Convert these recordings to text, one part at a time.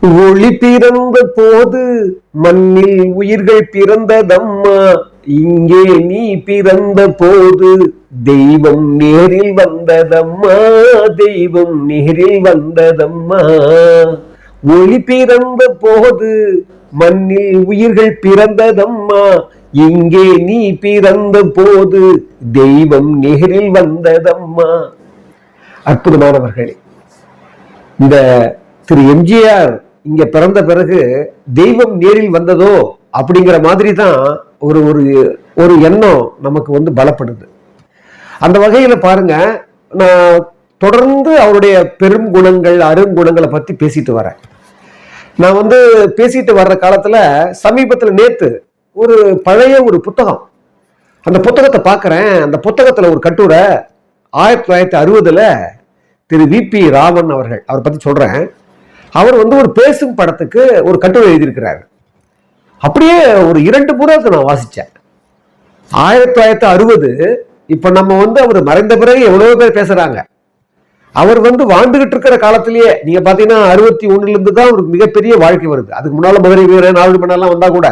ஒளி பிறந்த போது மண்ணில் உயிர்கள் பிறந்ததம்மா, இங்கே நீ பிறந்த போது தெய்வம் நேரில் வந்ததம்மா, தெய்வம் நேரில் வந்ததம்மா. ஒளி பிறந்த போது மண்ணில் உயிர்கள் பிறந்ததம்மா, இங்கே நீ பிறந்த போது தெய்வம் நேரில் வந்ததம்மா. அற்புதமானவர்களே, இந்த திரு எம்ஜிஆர் இங்க பிறந்த பிறகு தெய்வம் நேரில் வந்ததோ அப்படிங்கிற மாதிரி தான் ஒரு ஒரு ஒரு எண்ணம் நமக்கு பலப்படுது. அந்த வகையில பாருங்க, நான் தொடர்ந்து அவருடைய பெரும் குணங்கள் அருங்குணங்களை பத்தி பேசிட்டு வரேன். நான் பேசிட்டு வர்ற காலத்துல சமீபத்துல நேத்து ஒரு பழைய ஒரு புத்தகம், அந்த புத்தகத்தை பார்க்கிறேன். அந்த புத்தகத்துல ஒரு கட்டுரை 1960 திரு வி.பி. ராமன் அவரை பத்தி சொல்றேன். அவர் ஒரு பேசும் படத்துக்கு ஒரு கட்டுரை எழுதியிருக்கிறார். அப்படியே ஒரு 2 புறத்தை நான் வாசிச்சேன். 1960 இப்ப நம்ம அவர் மறைந்த பிறகு எவ்வளவு பேர் பேசுறாங்க. அவர் வாழ்ந்துகிட்டு இருக்கிற காலத்திலேயே நீங்க பாத்தீங்கன்னா 61 இருந்து தான் ஒரு மிகப்பெரிய வாழ்க்கை வருது. அதுக்கு முன்னால மதுரை வீரன் நாவல் பண்ணலாம் வந்தா கூட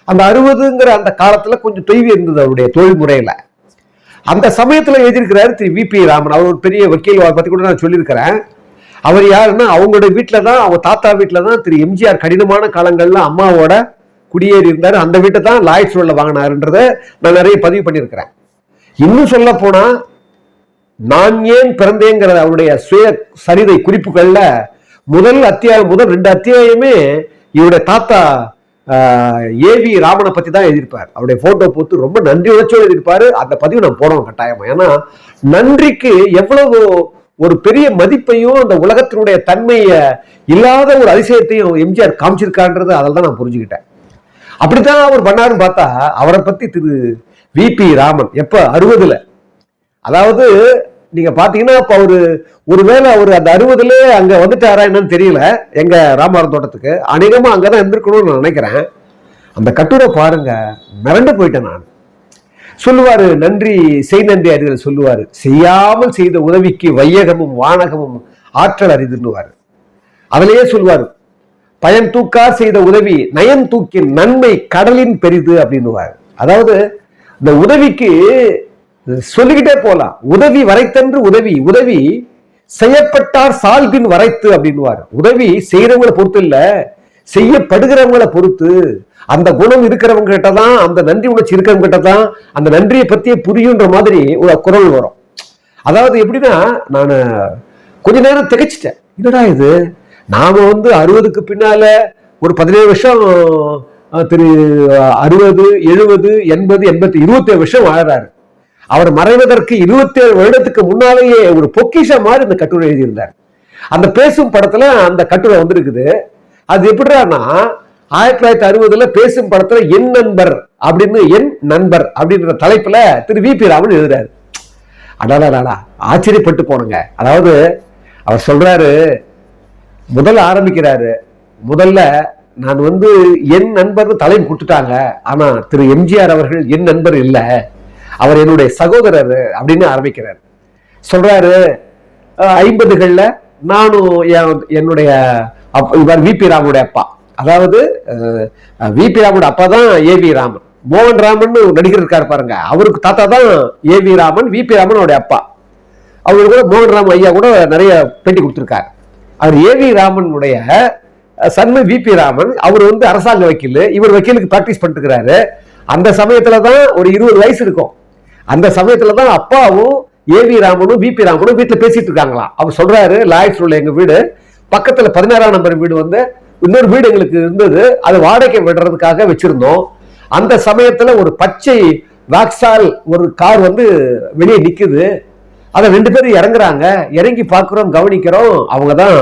அந்த 60ங்கிற அந்த காலத்துல கொஞ்சம் தொய்வு இருந்தது அவருடைய தொழில் முறையில. அந்த சமயத்துல எழுதியிருக்கிறாரு திரு வி.பி. ராமன். அவர் ஒரு பெரிய வக்கீல் பத்தி கூட நான் சொல்லியிருக்கிறேன். அவர் யாருன்னா, அவங்களோட வீட்டுல தான், அவங்க தாத்தா வீட்டுல தான் திரு எம்ஜிஆர் கடினமான காலங்கள்ல அம்மாவோட குடியேறி இருந்தாரு. அந்த வீட்டை தான் லாய்ட்ஸ் ரோட்ல வாங்கினாருன்றத நான் நிறைய பதிவு பண்ணியிருக்கிறேன். இன்னும் சொல்ல போனா, நான் ஏன் பிறந்தேங்கிற அவருடைய சுய சரிதை குறிப்புகள்ல முதல் 2 அத்தியாயமே இவருடைய தாத்தா ஏ.வி. ராமனை பத்தி தான் எழுதியிருப்பார். அவருடைய போட்டோ போட்டு ரொம்ப நன்றி உணர்ச்சியோடு எழுதியிருப்பாரு. அந்த பதிவு நான் போடணும் கட்டாயமா. ஏன்னா நன்றிக்கு எவ்வளவு ஒரு பெரிய மதிப்பையும் அந்த உலகத்தினுடைய தன்மைய இல்லாத ஒரு அதிசயத்தையும் எம்ஜிஆர் காமிச்சிருக்கான்றது அதில் தான் நான் புரிஞ்சுக்கிட்டேன். அப்படித்தான் அவர் பண்ணாருன்னு பார்த்தா, அவரை பத்தி திரு வி.பி. ராமன் எப்ப 60, அதாவது நீங்க பாத்தீங்கன்னா இப்ப ஒருவேளை அவர் அந்த 60 அங்க வந்துட்டாரா என்னன்னு தெரியல. எங்க ராமவரம் தோட்டத்துக்கு அநேகமா அங்கதான் இருந்திருக்கணும்னு நான் நினைக்கிறேன். அந்த கட்டுரை பாருங்க, மிரண்டு போயிட்டேன் நான். சொல்லுவாரு, நன்றி செய் நன்றி அறிதல் சொல்லுவாரு. செய்யாமல் செய்த உதவிக்கு வையகமும் வானகமும் ஆற்றல் அறிதுன்னுவாரு. அதுலயே சொல்லுவாரு, பயன் தூக்கார் செய்த உதவி நயன் தூக்கின் நன்மை கடலின் பெரிது அப்படின்னுவாரு. அதாவது இந்த உதவிக்கு சொல்லிக்கிட்டே போலாம். உதவி வரைத்தன்று உதவி, உதவி செய்யப்பட்டார் சால்பின் வரைத்து அப்படின்னுவாரு. உதவி செய்யறவங்களை பொறுத்து இல்ல, செய்யப்படுகிறவங்களை பொறுத்து. அந்த குணம் இருக்கிறவங்க கிட்டதான், அந்த நன்றி உணர்ச்சி இருக்கிறவங்க கிட்டதான் அந்த நன்றியை பத்தியே புரியுன்ற மாதிரி ஒரு குரல் வரும். அதாவது எப்படின்னா, நான் கொஞ்ச நேரம் திகைச்சிட்டேன். என்னடா இது, நாம 60க்கு பின்னால ஒரு 17 வருஷம் திரு 60, 70, 80, 80, 27 வருஷம் வாழறாரு. அவர் மறைவதற்கு 27 வருடத்துக்கு முன்னாலேயே ஒரு பொக்கிஷம் மாதிரி இந்த கட்டுரை எழுதியிருந்தார். அந்த பேசும் படத்துல அந்த கட்டுரை வந்திருக்குது. அது எப்படின்னா, 1960 பேசும் படத்துல என் நண்பர் அப்படின்னு, என் நண்பர் அப்படின்ற தலைப்புல திரு வி.பி. ராமன் எழுதுறாரு. அடாடாடா, ஆச்சரியப்பட்டு போனங்க. அதாவது அவர் சொல்றாரு, முதல்ல ஆரம்பிக்கிறாரு, முதல்ல நான் என் நண்பர்னு தலைப்பு கொடுத்துட்டாங்க. ஆனா திரு எம்ஜிஆர் அவர்கள் என் நண்பர் இல்ல, அவர் என்னுடைய சகோதரர் அப்படின்னு ஆரம்பிக்கிறார். சொல்றாரு, 50களில் நானும் என்னுடைய வி.பி. ராமனுடைய அப்பா, அதாவது வி.பி. ராமனுடைய அப்பா தான் ஏ.வி. ராமன். மோகன் ராமன் நடிகர் இருக்காரு பாருங்க, அவருக்கு தாத்தா தான் ஏ.வி. ராமன், வி.பி. ராமனுடைய அப்பா. அவரு கூட மோகன் ராமன் ஐயா கூட நிறைய பேட்டி கொடுத்திருக்காரு. அவர் ஏ.வி. ராமனுடைய சன்ம வி.பி. ராமன். அவர் அரசாங்க வக்கீல், இவர் வக்கீலுக்கு பிராக்டிஸ் பண்ணிட்டு இருக்கிறாரு. அந்த சமயத்துலதான் ஒரு 20 வயசு இருக்கும். அந்த சமயத்துலதான் அப்பாவும் ஏ.வி. ராமனும் வி.பி. ராமனும் வீட்டுல பேசிட்டு இருக்காங்களாம். அவர் சொல்றாரு, லாய்ட்ஸ் ரோட்ல எங்க வீடு பக்கத்துல 16ஆம் நம்பர் வீடு இன்னொரு வீடு எங்களுக்கு இருந்தது, அது வாடகை விடுறதுக்காக வச்சிருந்தோம். அந்த சமயத்துல ஒரு பச்சை வாக்ஸால் ஒரு கார் வெளியே நிக்குது. அதை 2 பேரும் இறங்குறாங்க. இறங்கி பாக்குறோம், கவனிக்கிறோம், அவங்கதான்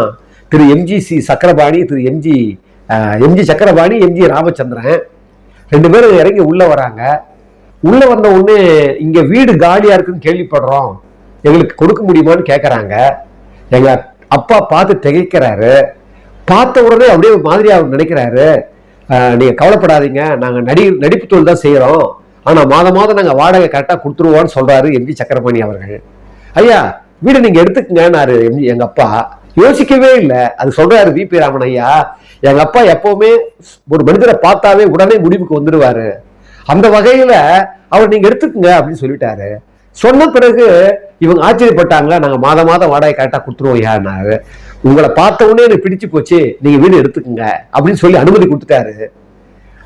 திரு எம்ஜி சக்கரபாணி, திரு எம்ஜி சக்கரபாணி, எம்ஜி ராமச்சந்திரன். 2 பேரும் இறங்கி உள்ள வராங்க. உள்ள வந்த உடனே, இங்க வீடு காலியா இருக்குன்னு கேள்விப்படுறோம், எங்களுக்கு கொடுக்க முடியுமான்னு கேட்கறாங்க. எங்க அப்பா பார்த்து திகைக்கிறாரு. பார்த்த உடனே அப்படியே மாதிரி அவர் நினைக்கிறாரு, நீங்க கவலைப்படாதீங்க, நாங்க நடிப்பு தொழில் தான் செய்யறோம், ஆனா மாதம் நாங்க வாடகை கரெக்டா கொடுத்துருவோம்னு சொல்றாரு எம்ஜி சக்கரபாணி அவர்கள். ஐயா, வீடு நீங்க எடுத்துக்கங்கன்னாரு எங்க அப்பா. யோசிக்கவே இல்லை. அது சொல்றாரு விபி ராமன் ஐயா, எங்க அப்பா எப்பவுமே ஒரு மனிதரை பார்த்தாவே உடனே முடிவுக்கு வந்துடுவாரு. அந்த வகையில அவர் நீங்க எடுத்துக்கங்க அப்படின்னு சொல்லிட்டாரு. சொன்ன பிறகு இவங்க ஆச்சரியப்பட்டாங்க. நாங்க மாதம் வாடகை கரெக்டா கொடுத்துருவோம் ஐயான்னாரு. உங்களை பார்த்த உடனே எனக்கு பிடிச்சு போச்சு, நீங்க வீடு எடுத்துக்கங்க அப்படின்னு சொல்லி அனுமதி கொடுத்துட்டாரு.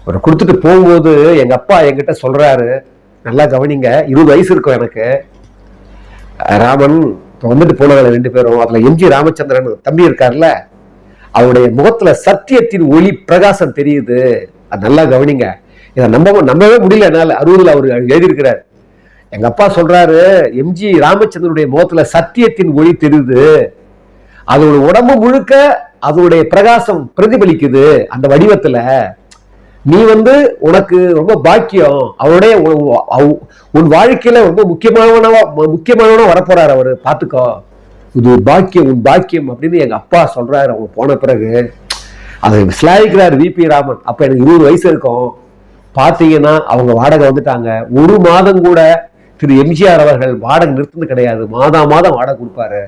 அவர் கொடுத்துட்டு போகும்போது எங்க அப்பா என்கிட்ட சொல்றாரு, நல்லா கவனிங்க, 20 வயசு இருக்கும் எனக்கு. ராமன் வந்துட்டு போனவங்க 2 பேரும், அதுல எம்ஜி ராமச்சந்திரன் தம்பி இருக்காருல்ல, அவருடைய முகத்துல சத்தியத்தின் ஒளி பிரகாசம் தெரியுது. அது நல்லா கவனிங்க. இதை நம்பவே முடியல என்னால. 60ல் அவர் எழுதியிருக்கிறார். எங்க அப்பா சொல்றாரு, எம்ஜி ராமச்சந்திரனுடைய முகத்துல சத்தியத்தின் ஒளி தெரியுது, அதோட உடம்பு முழுக்க அதோடைய பிரகாசம் பிரதிபலிக்குது அந்த வடிவத்துல. நீ உனக்கு ரொம்ப பாக்கியம், அவருடைய உன் வாழ்க்கையில ரொம்ப முக்கியமானவனா வரப்போறாரு அவரு, பாத்துக்கோ, இது பாக்கியம், உன் பாக்கியம் அப்படின்னு எங்க அப்பா சொல்றாரு. அவங்க போன பிறகு அதை விஸ்லாயிக்கிறார் விபி ராமன். அப்ப எனக்கு 20 வயசு இருக்கும். பாத்தீங்கன்னா அவங்க வாடகை வந்துட்டாங்க. 1 மாதம் கூட திரு எம்ஜிஆர் அவர்கள் வாடகை நிறுத்தது கிடையாது. மாதம் வாடகை கொடுப்பாரு.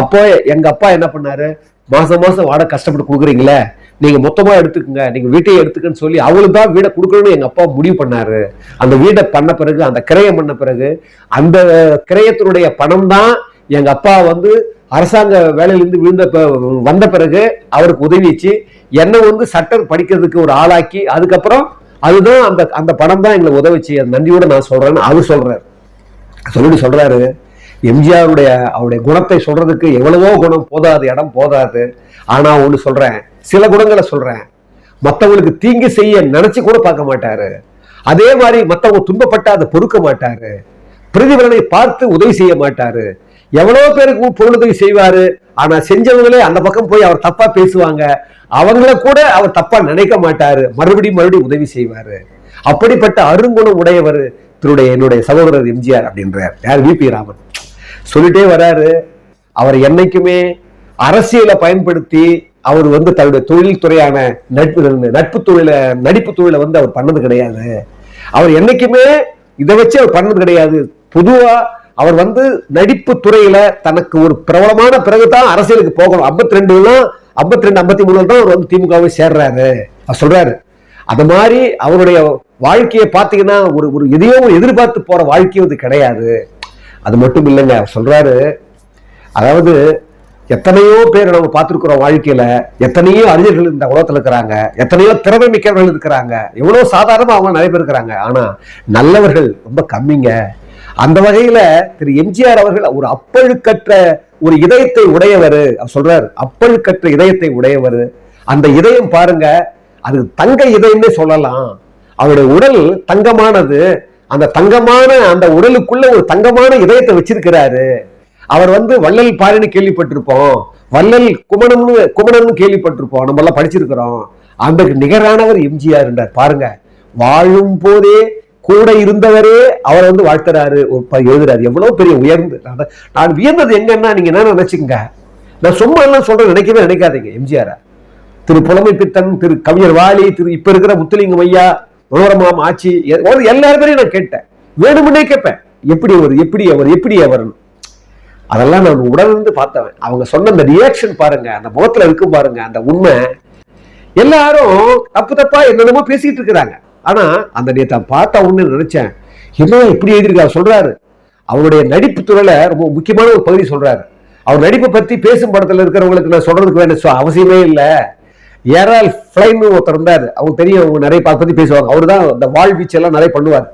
அப்போ எங்க அப்பா என்ன பண்ணாரு, மாசம் வாடகை கஷ்டப்பட்டு கொடுக்குறீங்களே, நீங்க மொத்தமா எடுத்துக்கங்க, நீங்க வீட்டையே எடுத்துக்கன்னு சொல்லி அவளுக்கு தான் வீடை கொடுக்கணும்னு எங்க அப்பா முடிவு பண்ணாரு. அந்த வீடை பண்ண பிறகு, அந்த கிரயம் பண்ண பிறகு, அந்த கிரயத்தினுடைய பணம் தான் எங்க அப்பா அரசாங்க வேலையிலிருந்து வந்த பிறகு அவருக்கு உதவிச்சு என்ன சட்டம் படிக்கிறதுக்கு ஒரு ஆளாக்கி, அதுக்கப்புறம் அதுதான் அந்த பணம் தான் எங்களுக்கு உதவிச்சு. அது நன்றியோட நான் சொல்றேன்னு அவர் சொல்றாரு. சொல்றாரு, எம்ஜிஆருடைய அவருடைய குணத்தை சொல்றதுக்கு எவ்வளவோ குணம் போதாது, இடம் போதாது. ஆனா ஒண்ணு சொல்றேன், சில குணங்களை சொல்றேன். மற்றவங்களுக்கு தீங்கு செய்ய நினைச்சு கூட பார்க்க மாட்டாரு. அதே மாதிரி மற்றவங்க துன்பப்பட்டா அதை பொறுக்க மாட்டாரு. பிரதிபலனை பார்த்து உதவி செய்ய மாட்டாரு. எவ்வளவு பேருக்கு பொருளுதவி செய்வாரு. ஆனா செஞ்சவங்களே அந்த பக்கம் போய் அவர் தப்பா பேசுவாங்க, அவங்கள கூட அவர் தப்பா நினைக்க மாட்டாரு. மறுபடியும் உதவி செய்வாரு. அப்படிப்பட்ட அருங்குணம் உடையவர் என்னுடைய சகோதரர் எம்ஜிஆர் அப்படின்றார். யார்? விபி ராமன் சொல்லிட்டே வராரு. அவர் என்னைக்குமே அரசியலை பயன்படுத்தி அவர் தன்னுடைய தொழில் துறையான நடிப்பு தொழிலை அவர் பண்ணது கிடையாது. அவர் என்னைக்குமே இதை வச்சு அவர் பண்ணது கிடையாது. பொதுவா அவர் நடிப்பு துறையில தனக்கு ஒரு பிரபலமான பிறகுதான் அரசியலுக்கு போகணும். 52 53 தான் அவர் திமுகவை சேர்றாரு. அவர் சொல்றாரு. அது மாதிரி அவருடைய வாழ்க்கையை பார்த்தீங்கன்னா ஒரு எதையோ எதிர்பார்த்து போற வாழ்க்கை கிடையாது. அது மட்டும் இல்லைங்க, அவர் சொல்றாரு, அதாவது எத்தனையோ பேர் நம்ம பார்த்துருக்கிறோம் வாழ்க்கையில, எத்தனையோ அறிஞர்கள் இந்த உலகத்துல இருக்கிறாங்க, எத்தனையோ திறமை மிக்கவர்கள் இருக்கிறாங்க, எவ்வளவு சாதாரணமா அவங்க நிறைய பேர் இருக்கிறாங்க. ஆனா நல்லவர்கள் ரொம்ப கம்மிங்க. அந்த வகையில திரு எம்ஜிஆர் அவர்கள் ஒரு அப்பழுக்கற்ற ஒரு இதயத்தை உடையவர். அவர் சொல்றாரு, அப்பழுக்கற்ற இதயத்தை உடையவர். அந்த இதயம் பாருங்க, அது தங்க இதயம்னே சொல்லலாம். அவருடைய உடல் தங்கமானது. அந்த தங்கமான அந்த உடலுக்குள்ள ஒரு தங்கமான இதயத்தை வச்சிருக்கிறாரு. அவர் வள்ளல் பாரின்னு கேள்விப்பட்டிருப்போம், வள்ளல் குமணன் கேள்விப்பட்டிருப்போம், நம்ம எல்லாம் படிச்சிருக்கிறோம். அந்த நிகரானவர் எம்ஜிஆர் என்றார். பாருங்க, வாழும் போதே கூட இருந்தவரே அவர் வாழ்த்துறாரு, எழுதுறாரு. எவ்வளவு பெரிய உயர்ந்து. நான் வியந்தது எங்கன்னா, நீங்க என்ன நினைச்சுங்க, நான் சும்மா எல்லாம் சொல்றேன் நினைக்கவே நினைக்காதீங்க. எம்ஜிஆர், திரு புலமை பித்தன், திரு கவிஞர் வாலி, திரு இப்ப இருக்கிற முத்துலிங்கம் ஐயா, மனோரமாம் ஆட்சி, எல்லாருமே நான் கேட்டேன், வேணுமுன்னே கேட்பேன், எப்படி அவர் அதெல்லாம் நான் உடனிருந்து பார்த்தவன். அவங்க சொன்ன அந்த ரியாக்ஷன் பாருங்க, அந்த முகத்துல இருக்கும் பாருங்க, அந்த உண்மை. எல்லாரும் தப்பா என்னென்னமோ பேசிட்டு இருக்கிறாங்க. ஆனா அந்த நேற்று பார்த்த ஒண்ணு நினைச்சேன், என்ன இப்படி எழுதியிருக்காரு. சொல்றாரு, அவருடைய நடிப்பு துறையில ரொம்ப முக்கியமான ஒரு பகுதி சொல்றாரு. அவர் நடிப்பை பத்தி பேசும் படத்துல இருக்கிறவங்களுக்கு நான் சொல்றதுக்கு வேண்டிய அவசியமே இல்லை. ஏரால் ஃபிளைன்னு ஒருத்தர் இருந்தாரு, அவங்க தெரியும், அவங்க நிறைய பத்தி பேசுவாங்க. அவரு தான் இந்த வாழ்வீச்சு எல்லாம் நிறைய பண்ணுவார்.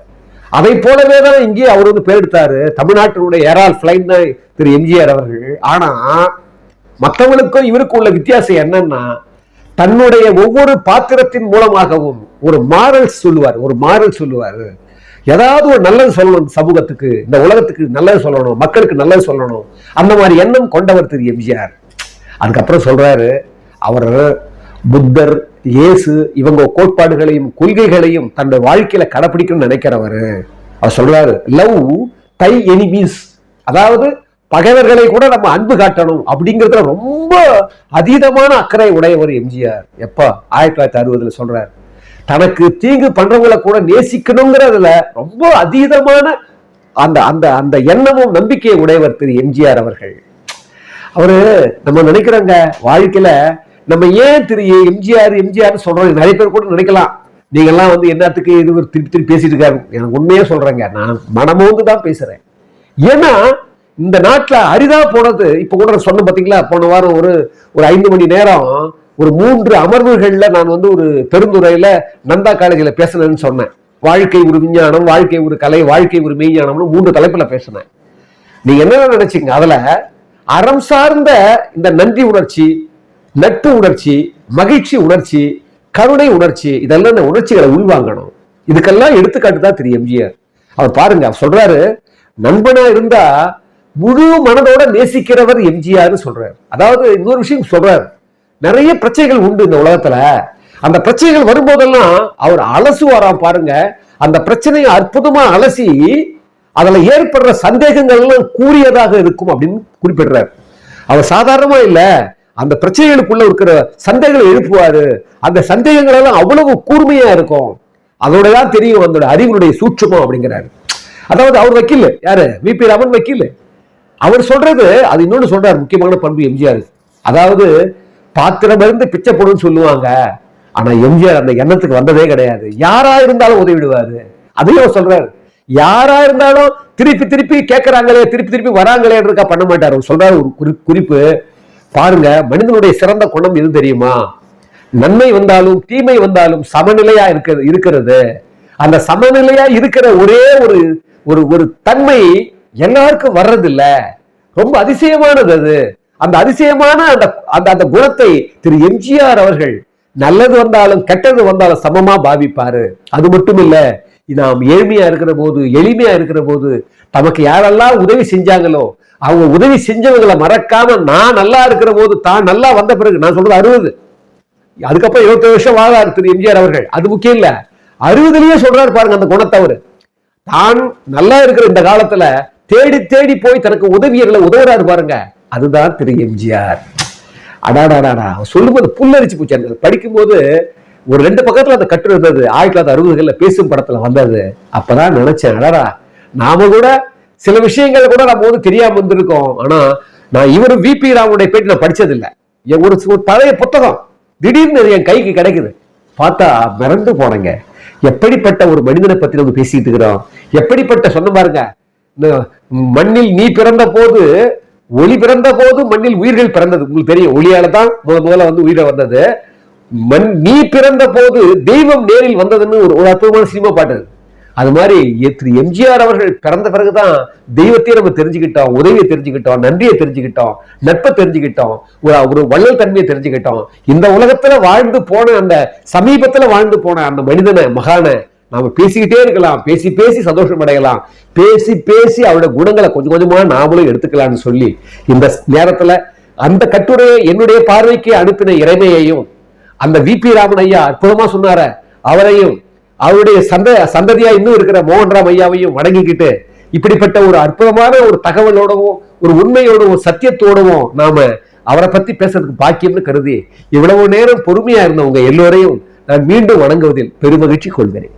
அதை போலவே தான் இங்கே அவர் பேர் எடுத்தாரு. தமிழ்நாட்டினுடைய ஏரால் ஃபிளைன் தான் திரு எம்ஜிஆர் அவர்கள். ஆனா மற்றவங்களுக்கும் இவருக்கும் உள்ள வித்தியாசம் என்னன்னா, தன்னுடைய ஒவ்வொரு பாத்திரத்தின் மூலமாகவும் ஒரு மாரல் சொல்லுவார். ஏதாவது ஒரு நல்லது சொல்லணும், சமூகத்துக்கு, இந்த உலகத்துக்கு நல்லது சொல்லணும், மக்களுக்கு நல்லது சொல்லணும். அந்த மாதிரி எண்ணம் கொண்டவர் திரு எம்ஜிஆர். அதுக்கப்புறம் சொல்றாரு, அவர் புத்தர், இயேசு இவங்க கோட்பாடுகளையும் கொள்கைகளையும் தன்னுடைய வாழ்க்கையில கடைபிடிக்கணும்னு நினைக்கிறவர். அவர் சொல்றாரு, லவ் தை எனிமீஸ், அதாவது பகைவர்களை கூட நம்ம அன்பு காட்டணும் அப்படிங்கிறதுல ரொம்ப அதீதமான அக்கறை உடையவர் எம்ஜிஆர். எப்ப 1960 சொல்றாரு, தனக்கு தீங்கு பண்றவங்களை கூட நேசிக்கணுங்கிறதுல ரொம்ப அதீதமான அந்த அந்த அந்த எண்ணமும் நம்பிக்கையை உடையவர் திரு எம்ஜிஆர் அவர்கள். அவரு நம்ம நினைக்கிறோங்க வாழ்க்கையில நம்ம ஏன் திரு எம்ஜிஆர் சொல்றோம். நிறைய பேர் கூட நினைக்கலாம் நீங்கெல்லாம் வந்து என்னத்துக்கு இது திருப்பி திருப்பி பேசிட்டு இருக்காரு. எனக்கு உண்மையே சொல்றேங்க, நான் மனமோந்து தான் பேசுறேன். ஏன்னா இந்த நாட்டுல அரிதா போனது. இப்ப கூட சொன்ன பாத்தீங்களா, போன வாரம் ஒரு 5 மணி நேரம் ஒரு 3 அமர்வுகள்ல நான் வந்து ஒரு பெருந்துறையில நந்தா காலேஜ்ல பேசினேன்னு சொன்னேன். வாழ்க்கை ஒரு விஞ்ஞானம், வாழ்க்கை ஒரு கலை, வாழ்க்கை ஒரு மெய்ஞானம்னு 3 தலைப்புல பேசினேன். நீங்க என்ன நினைச்சீங்க? அதுல அறம் சார்ந்த இந்த நன்றி உணர்ச்சி, நட்பு உணர்ச்சி, மகிழ்ச்சி உணர்ச்சி, கருணை உணர்ச்சி, இதெல்லாம் இந்த உணர்ச்சிகளை உள்வாங்கணும். இதுக்கெல்லாம் எடுத்துக்காட்டு தான் திரு எம்ஜிஆர். அவர் பாருங்க, அவர் சொல்றாரு, நண்பனா இருந்தா முழு மனதோட நேசிக்கிறவர் எம்ஜிஆர் சொல்றாரு. அதாவது இன்னொரு விஷயம் சொல்றாரு, நிறைய பிரச்சனைகள் உண்டு இந்த உலகத்துல. அந்த பிரச்சனைகள் வரும்போதெல்லாம் அவர் அலசுவாராம் பாருங்க. அந்த பிரச்சனையை அற்புதமா அலசி அதுல ஏற்படுற சந்தேகங்கள் எல்லாம் கூறியதாக இருக்கும் அப்படின்னு குறிப்பிடுறார். அவர் சாதாரணமா இல்ல, அந்த பிரச்சனைகளுக்குள்ள இருக்கிற சந்தேகங்களை எழுப்புவாரு. அந்த சந்தேகங்கள் எல்லாம் அவ்வளவு கூர்மையா இருக்கும். அதோடதான் தெரியும் அதோட அறிவுடைய சூட்சுமம் அப்படிங்கிறாரு. அதாவது அவர் வக்கீல் யாரு, வி.பி. ராமன் வக்கீல். அவர் சொல்றது அது இன்னொன்னு சொல்றாரு, முக்கியமான பண்பு எம்ஜிஆர். அதாவது பாத்திரம் இருந்து பிச்சை போடுன்னு சொல்லுவாங்க, ஆனா எம்ஜிஆர் அந்த எண்ணத்துக்கு வந்ததே கிடையாது. யாரா இருந்தாலும் உதவிடுவாரு. அதையும் சொல்றாரு, யாரா இருந்தாலும் திருப்பி திருப்பி கேட்கறாங்களே, திருப்பி திருப்பி வராங்களே பண்ண மாட்டாரு. சொல்றாரு ஒரு குறிப்பு பாருங்க, மனிதனுடைய சிறந்த குணம் எது தெரியுமா? நன்மை வந்தாலும் தீமை வந்தாலும் சமநிலையா இருக்கிறது. அந்த சமநிலையா இருக்கிற ஒரே ஒரு தன்மை எல்லாருக்கும் வர்றதில்ல. ரொம்ப அதிசயமானது அது. அந்த அதிசயமான அந்த குணத்தை திரு எம்ஜிஆர் அவர்கள் நல்லது வந்தாலும் கெட்டது வந்தாலும் சமமா பாவிப்பாரு. அது மட்டும் இல்ல, நாம் ஏழ்மையா இருக்கிற போது, எளிமையா இருக்கிற போது நமக்கு யாரெல்லாம் உதவி செஞ்சாங்களோ அவங்க உதவி செஞ்சவங்களை மறக்காம நான் நல்லா இருக்கிற போது, தான் நல்லா வந்த பிறகு, நான் சொல்றது 60, அதுக்கப்புறம் 27 வருஷம் வாழாரு திரு எம்ஜிஆர் அவர்கள். அது முக்கியம் இல்ல, 60லயே சொல்றாரு பாருங்க அந்த குணத்தை. அவரு தான் நல்லா இருக்கிற இந்த காலத்துல தேடி தேடி போய் தனக்கு உதவியர்களை உதவுறாரு பாருங்க, அதுதான் திரு எம்ஜிஆர். அடாடாடா சொல்லும்போது புல்லரிச்சு போச்சு. படிக்கும்போது ஒரு 2 பக்கத்துல அந்த கட்டுரை இருந்தது, 1960களில் பேசும் படத்துல வந்தது. அப்பதான் நினைச்சேன், அடாடா நாம கூட சில விஷயங்கள் கூட நம்ம வந்து தெரியாம வந்திருக்கோம். ஆனா நான் இவரும் வி.பி. ராமனுடைய பேட்டி நான் படிச்சதில்லை. ஒரு பழைய புத்தகம் திடீர்னு என் கைக்கு கிடைக்குது. பார்த்தா மிரண்டு போனேங்க. எப்படிப்பட்ட ஒரு மனிதனை பத்தி நம்ம பேசிட்டு இருக்கிறோம். எப்படிப்பட்ட சொன்ன பாருங்க, மண்ணில் நீ பிறந்த போது, ஒளி பிறந்த போது மண்ணில் உயிர்கள் பிறந்தது. உங்களுக்கு தெரியும், ஒளியால தான் முதல்ல வந்து உயிரை வந்தது. நீ பிறந்த போது தெய்வம் நேரில் வந்ததுன்னு ஒரு அற்புதமான சினிமா பாட்டு. அது மாதிரி திரு எம்ஜிஆர் அவர்கள் பிறந்த பிறகுதான் தெய்வத்தையே நம்ம தெரிஞ்சுக்கிட்டோம், உதவியை தெரிஞ்சுக்கிட்டோம், நன்றியை தெரிஞ்சுக்கிட்டோம், நட்பை தெரிஞ்சுக்கிட்டோம், ஒரு வள்ளல் தன்மையை தெரிஞ்சுக்கிட்டோம். இந்த உலகத்துல வாழ்ந்து போன அந்த சமீபத்துல வாழ்ந்து போன அந்த மனிதனை, மகானை நாம பேசிக்கிட்டே இருக்கலாம், பேசி பேசி சந்தோஷம் அடையலாம், பேசி பேசி அவருடைய குணங்களை கொஞ்சம் கொஞ்சமா நாமளும் எடுத்துக்கலாம்னு சொல்லி இந்த நேரத்துல அந்த கட்டுரையை என்னுடைய பார்வைக்கு அனுப்பின இறைமையையும், அந்த வி.பி. ராமன் ஐயா அற்புதமா சொன்னார அவரையும், அவருடைய சந்ததியா இன்னும் இருக்கிற மோகன்ராம் ஐயாவையும் வணங்கிக்கிட்டு, இப்படிப்பட்ட ஒரு அற்புதமான ஒரு தகவலோடவும் ஒரு உண்மையோடவும் சத்தியத்தோடவும் நாம அவரை பத்தி பேசுறதுக்கு பாக்கியம்னு கருதி இவ்வளவு நேரம் பொறுமையா இருந்தவங்க எல்லோரையும் நான் மீண்டும் வணங்குவதில் பெருமகிழ்ச்சி கொள்கிறேன்.